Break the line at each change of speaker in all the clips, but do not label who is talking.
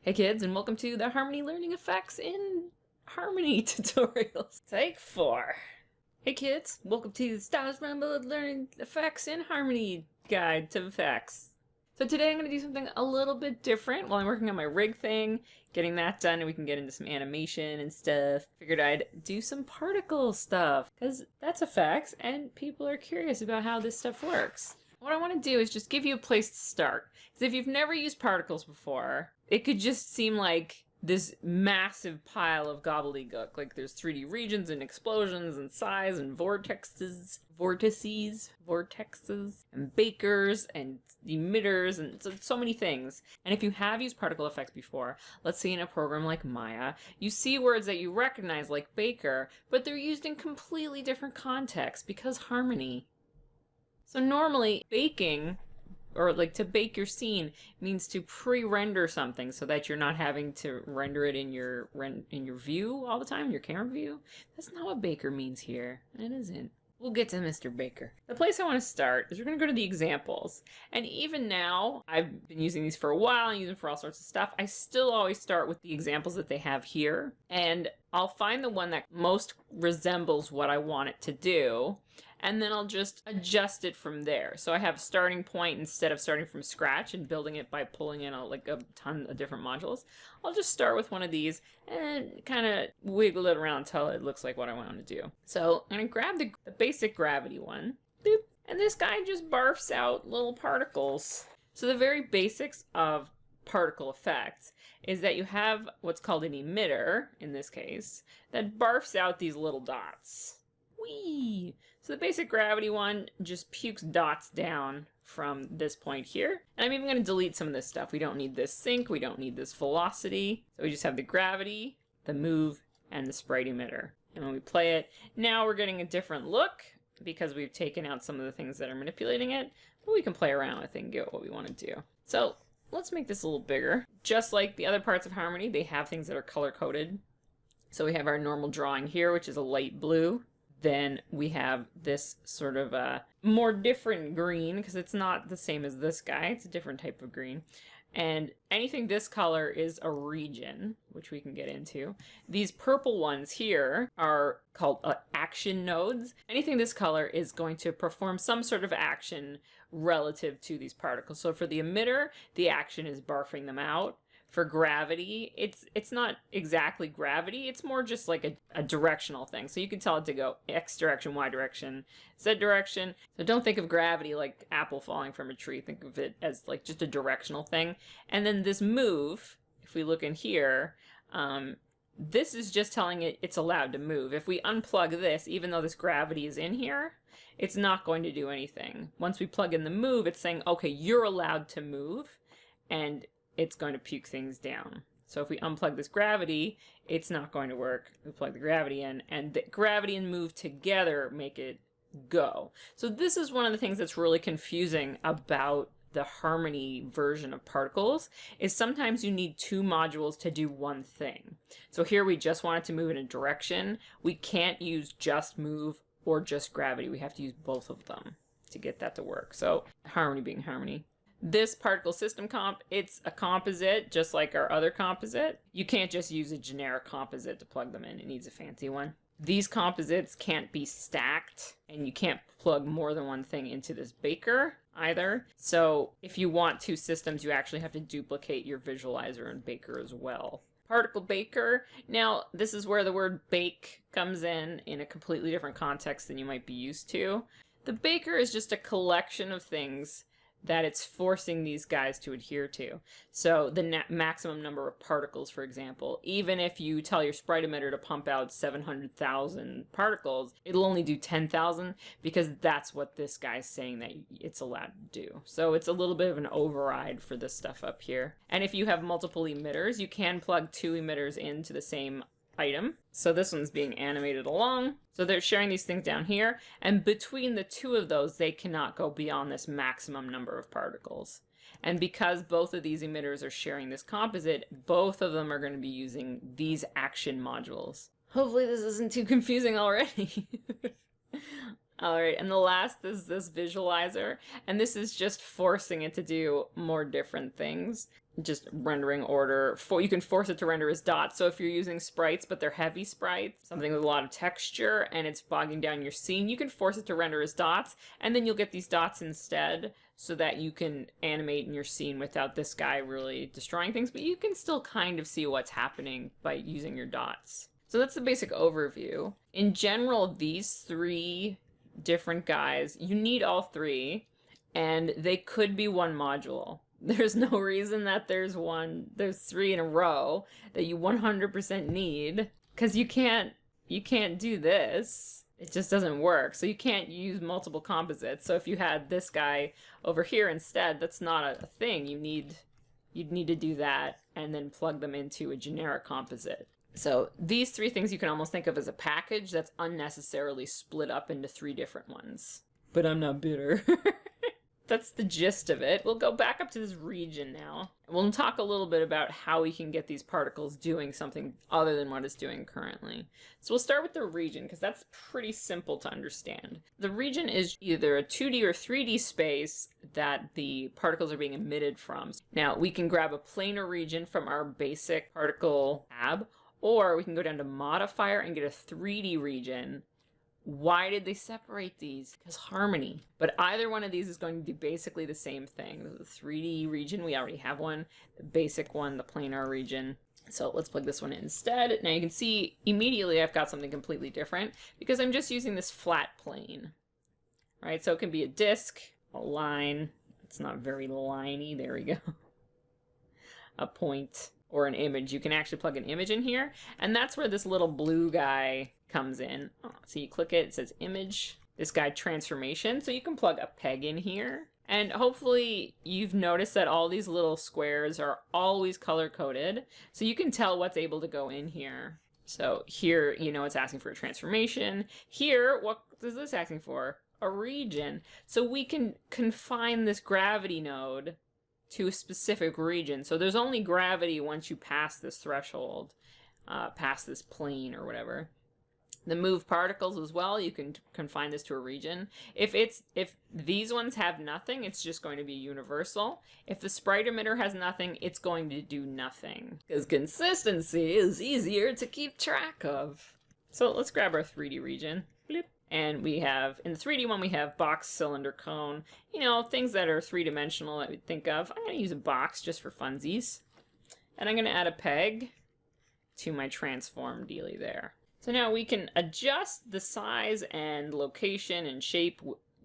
Hey kids, and welcome to the Harmony Learning Effects in Harmony tutorials. Take 4. Hey kids, welcome to the Styles Rumble Learning Effects in Harmony Guide to Effects. So today I'm going to do something a little bit different while I'm working on my rig thing, getting that done, and we can get into some animation and stuff. Figured I'd do some particle stuff, because that's effects, and people are curious about how this stuff works. What I want to do is just give you a place to start. Because if you've never used particles before, it could just seem like this massive pile of gobbledygook. Like there's 3D regions and explosions and size and vortices, and bakers and emitters and so many things. And if you have used particle effects before, let's say in a program like Maya, you see words that you recognize like baker, but they're used in completely different contexts because Harmony. So normally baking, or like to bake your scene, means to pre-render something so that you're not having to render it in your view all the time, your camera view. That's not what baker means here. It isn't. We'll get to Mr. Baker. The place I want to start is we're going to go to the examples. And even now, I've been using these for a while and use them for all sorts of stuff. I still always start with the examples that they have here. And I'll find the one that most resembles what I want it to do. And then I'll just adjust it from there. So I have a starting point instead of starting from scratch and building it by pulling in a ton of different modules. I'll just start with one of these and kind of wiggle it around until it looks like what I want to do. So I'm going to grab the basic gravity one. Boop, and this guy just barfs out little particles. So the very basics of particle effects is that you have what's called an emitter, in this case, that barfs out these little dots. Whee! So the basic gravity one just pukes dots down from this point here. And I'm even going to delete some of this stuff. We don't need this sync, we don't need this velocity. So we just have the gravity, the move, and the sprite emitter. And when we play it, now we're getting a different look because we've taken out some of the things that are manipulating it. But we can play around with it and get what we want to do. So let's make this a little bigger. Just like the other parts of Harmony, they have things that are color-coded. So we have our normal drawing here, which is a light blue. Then we have this sort of a more different green, because it's not the same as this guy. It's a different type of green. And anything this color is a region, which we can get into. These purple ones here are called action nodes. Anything this color is going to perform some sort of action relative to these particles. So for the emitter, the action is barfing them out. For gravity, it's not exactly gravity, it's more just like a directional thing. So you can tell it to go X direction, Y direction, Z direction. So don't think of gravity like apple falling from a tree. Think of it as like just a directional thing. And then this move, if we look in here, this is just telling it it's allowed to move. If we unplug this, even though this gravity is in here, it's not going to do anything. Once we plug in the move, it's saying, okay, you're allowed to move, and it's going to puke things down. So if we unplug this gravity, it's not going to work. We plug the gravity in, and the gravity and move together make it go. So this is one of the things that's really confusing about the Harmony version of particles, is sometimes you need two modules to do one thing. So here we just want it to move in a direction. We can't use just move or just gravity. We have to use both of them to get that to work. So Harmony being Harmony. This particle system comp, it's a composite, just like our other composite. You can't just use a generic composite to plug them in. It needs a fancy one. These composites can't be stacked, and you can't plug more than one thing into this baker either. So if you want two systems, you actually have to duplicate your visualizer and baker as well. Particle baker. Now, this is where the word bake comes in a completely different context than you might be used to. The baker is just a collection of things that it's forcing these guys to adhere to. So the maximum number of particles, for example, even if you tell your sprite emitter to pump out 700,000 particles, it'll only do 10,000 because that's what this guy's saying that it's allowed to do. So it's a little bit of an override for this stuff up here. And if you have multiple emitters, you can plug two emitters into the same item. So this one's being animated along. So they're sharing these things down here, and between the two of those, they cannot go beyond this maximum number of particles. And because both of these emitters are sharing this composite, both of them are going to be using these action modules. Hopefully this isn't too confusing already. All right, and the last is this visualizer, and this is just forcing it to do more different things. Just rendering order. You can force it to render as dots. So if you're using sprites, but they're heavy sprites, something with a lot of texture, and it's bogging down your scene, you can force it to render as dots, and then you'll get these dots instead, so that you can animate in your scene without this guy really destroying things, but you can still kind of see what's happening by using your dots. So that's the basic overview. In general, these three different guys, you need all three, and they could be one module. There's no reason that there's three in a row that you 100% need, because you can't do this. It just doesn't work. So you can't use multiple composites. So if you had this guy over here instead, that's not a thing. You'd need to do that and then plug them into a generic composite. So these three things you can almost think of as a package that's unnecessarily split up into three different ones. But I'm not bitter. That's the gist of it. We'll go back up to this region now. We'll talk a little bit about how we can get these particles doing something other than what it's doing currently. So we'll start with the region, because that's pretty simple to understand. The region is either a 2D or 3D space that the particles are being emitted from. Now, we can grab a planar region from our basic particle tab, or we can go down to modifier and get a 3D region. Why did they separate these? Because harmony. But either one of these is going to do basically the same thing. The 3D region, we already have one. The basic one, the planar region. So let's plug this one in instead. Now you can see immediately I've got something completely different because I'm just using this flat plane. Right, so it can be a disk, a line. It's not very liney. There we go. A point or an image. You can actually plug an image in here. And that's where this little blue guy comes in. So you click it, it says image, this guy transformation. So you can plug a peg in here. And hopefully you've noticed that all these little squares are always color coded. So you can tell what's able to go in here. So here, you know, it's asking for a transformation. Here, what is this asking for? A region. So we can confine this gravity node to a specific region. So there's only gravity once you pass this threshold, past this plane or whatever. The move particles as well, you can confine this to a region. If these ones have nothing, it's just going to be universal. If the sprite emitter has nothing, it's going to do nothing. Because consistency is easier to keep track of. So let's grab our 3D region. Bloop. And we have, in the 3D one, we have box, cylinder, cone. You know, things that are three-dimensional that we'd think of. I'm going to use a box just for funsies. And I'm going to add a peg to my transform dealy there. So now we can adjust the size and location and shape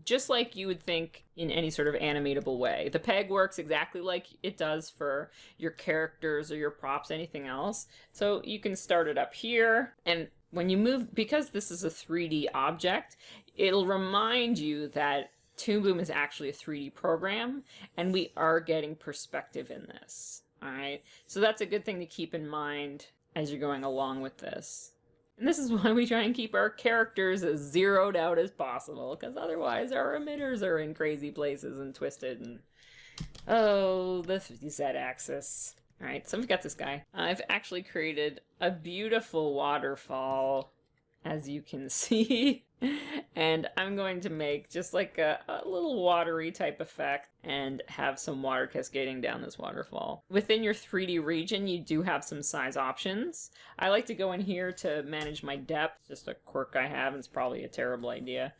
just like you would think in any sort of animatable way. The peg works exactly like it does for your characters or your props, anything else. So you can start it up here, and when you move, because this is a 3D object, it'll remind you that Toon Boom is actually a 3D program, and we are getting perspective in this. All right, so that's a good thing to keep in mind as you're going along with this. And this is why we try and keep our characters as zeroed out as possible, because otherwise our emitters are in crazy places and twisted and... Oh, the Z-axis. Alright, so we've got this guy. I've actually created a beautiful waterfall, as you can see. And I'm going to make just like a little watery type effect and have some water cascading down this waterfall. Within your 3D region, you do have some size options. I like to go in here to manage my depth. Just a quirk I have, and it's probably a terrible idea.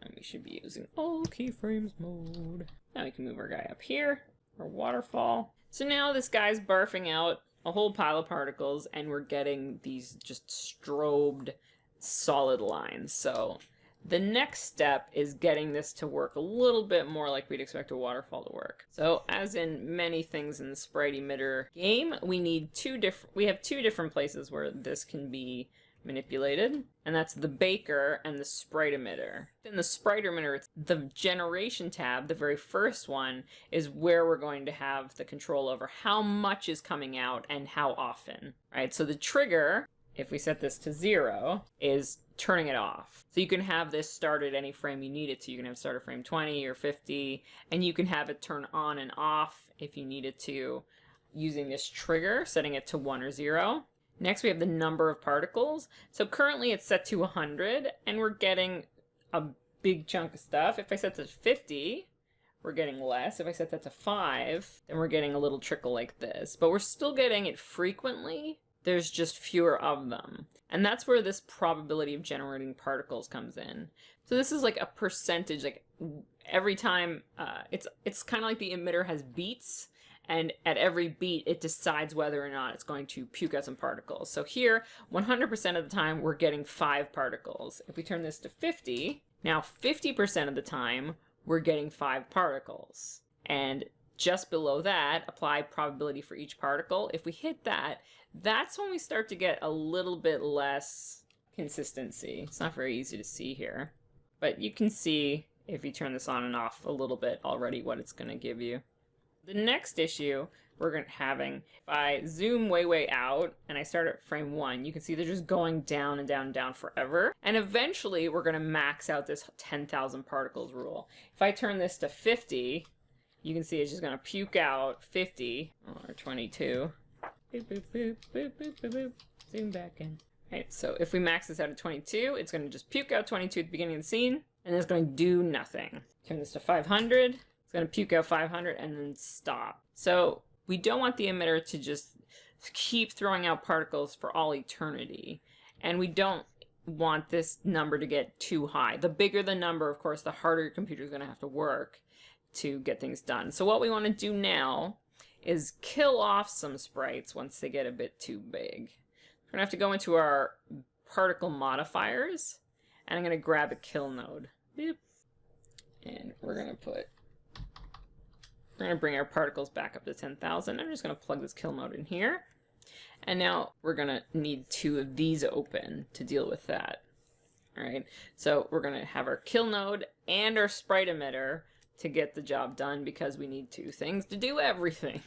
And we should be using all keyframes mode. Now we can move our guy up here, our waterfall. So now this guy's barfing out a whole pile of particles, and we're getting these just strobed solid lines. So the next step is getting this to work a little bit more like we'd expect a waterfall to work. So as in many things in the sprite emitter game, we have two different places where this can be manipulated, and that's the baker and the sprite emitter. In the sprite emitter, it's the generation tab, the very first one, is where we're going to have the control over how much is coming out and how often, right? So the trigger, if we set this to 0, is turning it off. So you can have this start at any frame you need it to. You can have start at frame 20 or 50, and you can have it turn on and off if you need it to using this trigger, setting it to 1 or 0. Next, we have the number of particles. So currently it's set to 100, and we're getting a big chunk of stuff. If I set that to 50, we're getting less. If I set that to 5, then we're getting a little trickle like this. But we're still getting it frequently. There's just fewer of them. And that's where this probability of generating particles comes in. So this is like a percentage, like every time, it's kind of like the emitter has beats, and at every beat it decides whether or not it's going to puke out some particles. So here, 100% of the time we're getting 5 particles. If we turn this to 50, now 50% of the time we're getting 5 particles. And just below that, apply probability for each particle. If we hit that, that's when we start to get a little bit less consistency. It's not very easy to see here, but you can see if you turn this on and off a little bit already what it's going to give you. The next issue we're having, if I zoom way out and I start at frame 1, you can see they're just going down and down and down forever. And eventually we're going to max out this 10,000 particles rule. If I turn this to 50, you can see it's just going to puke out 50 or 22. Boop, boop, boop, boop, boop, boop, boop. Zoom back in. Right, so if we max this out at 22, it's going to just puke out 22 at the beginning of the scene, and it's going to do nothing. Turn this to 500, it's going to puke out 500 and then stop. So we don't want the emitter to just keep throwing out particles for all eternity, and we don't want this number to get too high. The bigger the number, of course, the harder your computer is going to have to work to get things done. So what we want to do now is kill off some sprites once they get a bit too big. We're gonna have to go into our particle modifiers, and I'm gonna grab a kill node. Boop. And we're gonna bring our particles back up to 10,000. I'm just gonna plug this kill node in here. And now we're gonna need 2 of these open to deal with that. All right, so we're gonna have our kill node and our sprite emitter to get the job done, because we need 2 things to do everything.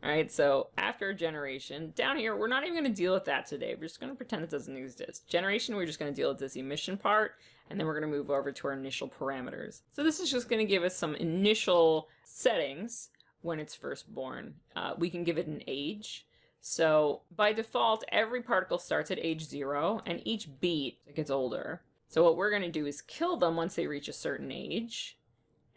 All right, so after generation, down here, we're not even going to deal with that today. We're just going to pretend it doesn't exist. Generation, we're just going to deal with this emission part, and then we're going to move over to our initial parameters. So this is just going to give us some initial settings when it's first born. We can give it an age. So by default, every particle starts at age 0, and each beat it gets older. So what we're going to do is kill them once they reach a certain age.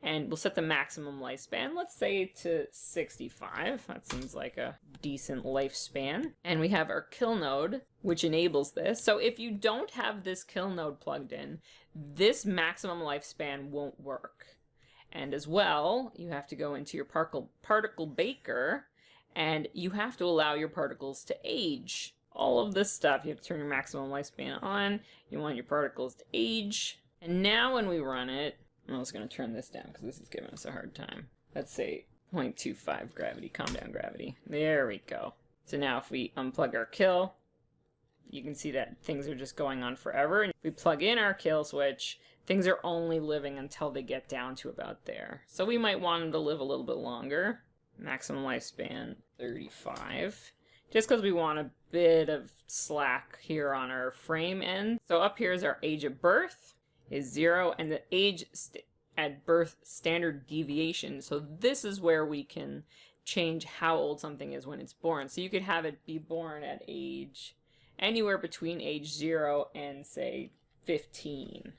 And we'll set the maximum lifespan, let's say to 65. That seems like a decent lifespan. And we have our kill node, which enables this. So if you don't have this kill node plugged in, this maximum lifespan won't work. And as well, you have to go into your particle baker, and you have to allow your particles to age. All of this stuff, you have to turn your maximum lifespan on. You want your particles to age. And now when we run it, I'm also going to turn this down because this is giving us a hard time. Let's say 0.25 gravity, calm down gravity. There we go. So now if we unplug our kill, you can see that things are just going on forever. And if we plug in our kill switch, things are only living until they get down to about there. So we might want them to live a little bit longer. Maximum lifespan 35. Just because we want a bit of slack here on our frame end. So up here is our age of birth is 0, and the age at birth standard deviation. So this is where we can change how old something is when it's born. So you could have it be born at age anywhere between age 0 and say 15.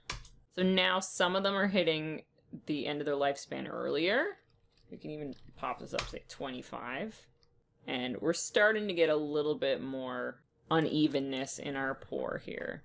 So now some of them are hitting the end of their lifespan earlier. We can even pop this up, say 25. And we're starting to get a little bit more unevenness in our pour here.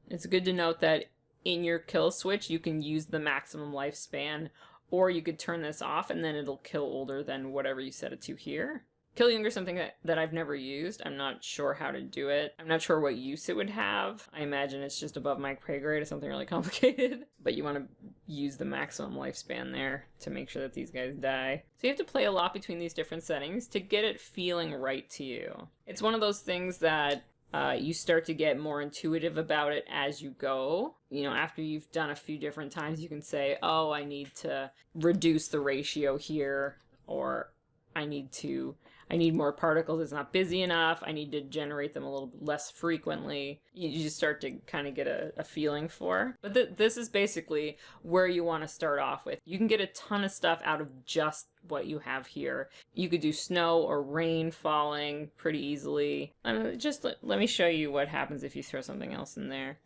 It's good to note that in your kill switch, you can use the maximum lifespan, or you could turn this off and then it'll kill older than whatever you set it to here. Kill younger is something that I've never used. I'm not sure how to do it. I'm not sure what use it would have. I imagine it's just above my pay grade or something really complicated. But you want to use the maximum lifespan there to make sure that these guys die. So you have to play a lot between these different settings to get it feeling right to you. It's one of those things that you start to get more intuitive about it as you go. You know, after you've done a few different times, you can say, oh, I need to reduce the ratio here, or I need more particles, it's not busy enough, I need to generate them a little less frequently. You just start to kind of get a feeling for. But this is basically where you want to start off with. You can get a ton of stuff out of just what you have here. You could do snow or rain falling pretty easily. Just let me show you what happens if you throw something else in there.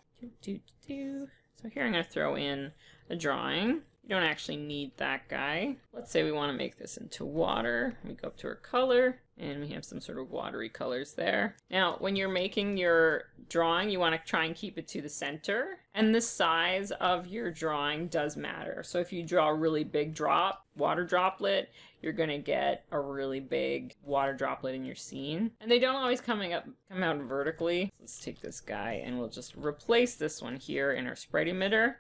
So So here I'm going to throw in a drawing. You don't actually need that guy. Let's say we want to make this into water. We go up to our color, and we have some sort of watery colors there. Now, when you're making your drawing, you want to try and keep it to the center, and the size of your drawing does matter. So if you draw a really big water droplet, you're going to get a really big water droplet in your scene. And they don't always come out vertically. Let's take this guy, and we'll just replace this one here in our sprite emitter.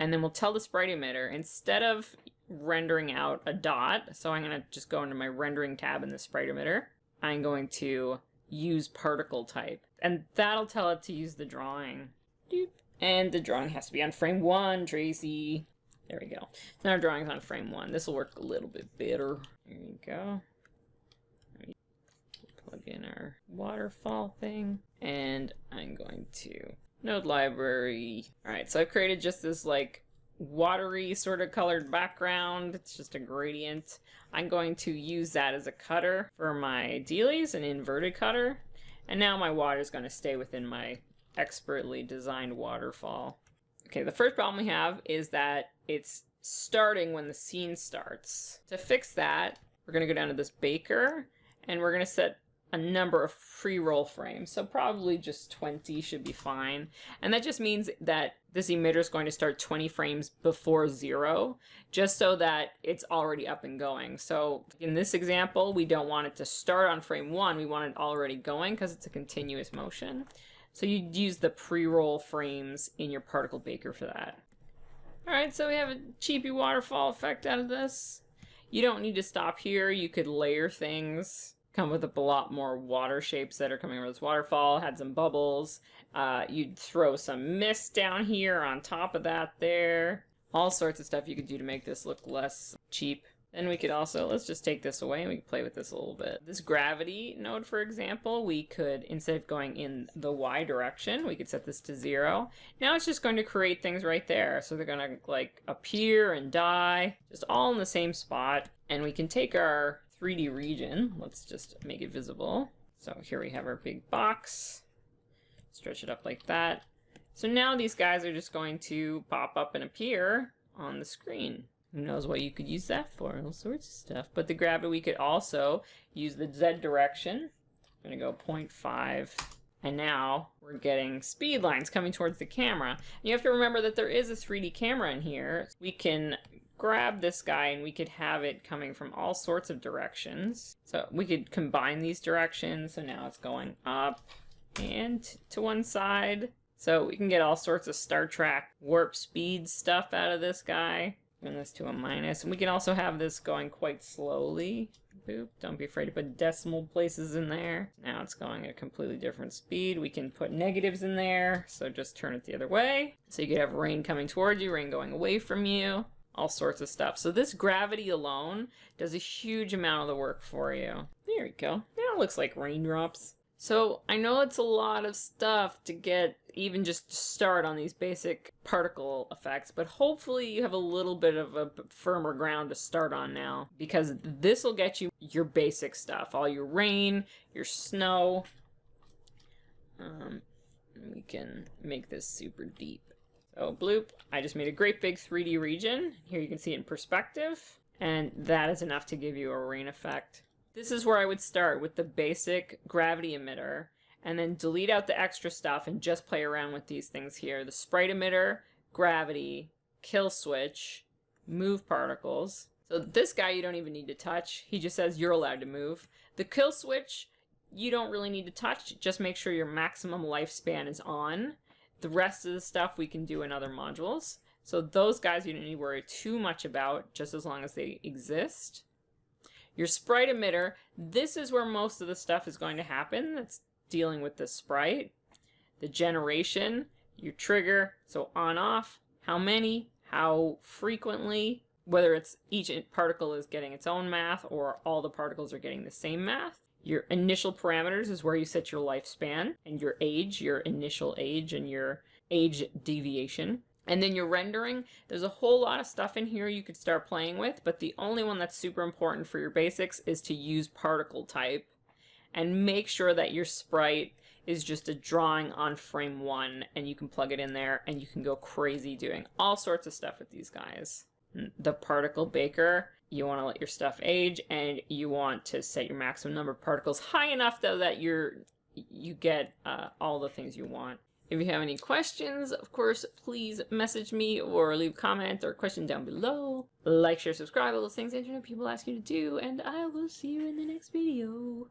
And then we'll tell the sprite emitter, instead of rendering out a dot, so I'm going to just go into my rendering tab in the sprite emitter, I'm going to use particle type. And that'll tell it to use the drawing. Doop. And the drawing has to be on frame 1, Tracy. There we go. So now our drawing's on frame 1. This will work a little bit better. There you go. Let me plug in our waterfall thing. And I'm going to node library. Alright, so I've created just this like watery sort of colored background. It's just a gradient. I'm going to use that as a cutter for my dealies, an inverted cutter. And now my water is going to stay within my expertly designed waterfall. Okay, the first problem we have is that it's starting when the scene starts. To fix that, we're going to go down to this baker, and we're going to set a number of pre-roll frames. So probably just 20 should be fine. And that just means that this emitter is going to start 20 frames before 0, just so that it's already up and going. So in this example, we don't want it to start on frame 1. We want it already going because it's a continuous motion. So you'd use the pre-roll frames in your particle baker for that. Alright, so we have a cheapy waterfall effect out of this. You don't need to stop here. You could layer things. Come with a lot more water shapes that are coming over this waterfall. Had some bubbles. You'd throw some mist down here on top of that there. All sorts of stuff you could do to make this look less cheap. Then we could also, let's just take this away and we can play with this a little bit. This gravity node, for example, we could, instead of going in the Y direction, we could set this to 0. Now it's just going to create things right there. So they're going to like appear and die, just all in the same spot. And we can take our 3D region. Let's just make it visible. So here we have our big box. Stretch it up like that. So now these guys are just going to pop up and appear on the screen. Who knows what you could use that for? All sorts of stuff. But the gravity, we could also use the Z direction. I'm going to go 0.5. And now we're getting speed lines coming towards the camera. And you have to remember that there is a 3D camera in here. We can grab this guy and we could have it coming from all sorts of directions. So we could combine these directions. So now it's going up and to one side. So we can get all sorts of Star Trek warp speed stuff out of this guy. Bring this to a minus. And we can also have this going quite slowly. Boop. Don't be afraid to put decimal places in there. Now it's going at a completely different speed. We can put negatives in there. So just turn it the other way. So you could have rain coming towards you, rain going away from you. All sorts of stuff. So this gravity alone does a huge amount of the work for you. There you go. Now it looks like raindrops. So I know it's a lot of stuff to get even just to start on these basic particle effects, but hopefully you have a little bit of a firmer ground to start on now, because this will get you your basic stuff, all your rain, your snow. We can make this super deep. So bloop, I just made a great big 3D region. Here you can see it in perspective, and that is enough to give you a rain effect. This is where I would start with the basic gravity emitter, and then delete out the extra stuff and just play around with these things here. The sprite emitter, gravity, kill switch, move particles. So this guy you don't even need to touch. He just says you're allowed to move. The kill switch, you don't really need to touch. Just make sure your maximum lifespan is on. The rest of the stuff we can do in other modules. So those guys you don't need to worry too much about, just as long as they exist. Your sprite emitter, this is where most of the stuff is going to happen. That's dealing with the sprite. The generation, your trigger, so on, off, how many, how frequently, whether it's each particle is getting its own math or all the particles are getting the same math. Your initial parameters is where you set your lifespan and your age, your initial age and your age deviation. And then your rendering, there's a whole lot of stuff in here you could start playing with, but the only one that's super important for your basics is to use particle type and make sure that your sprite is just a drawing on frame 1, and you can plug it in there and you can go crazy doing all sorts of stuff with these guys. The particle baker, you want to let your stuff age, and you want to set your maximum number of particles high enough though that you get all the things you want. If you have any questions, of course, please message me or leave a comment or a question down below. Like, share, subscribe, all those things internet people ask you to do, and I will see you in the next video.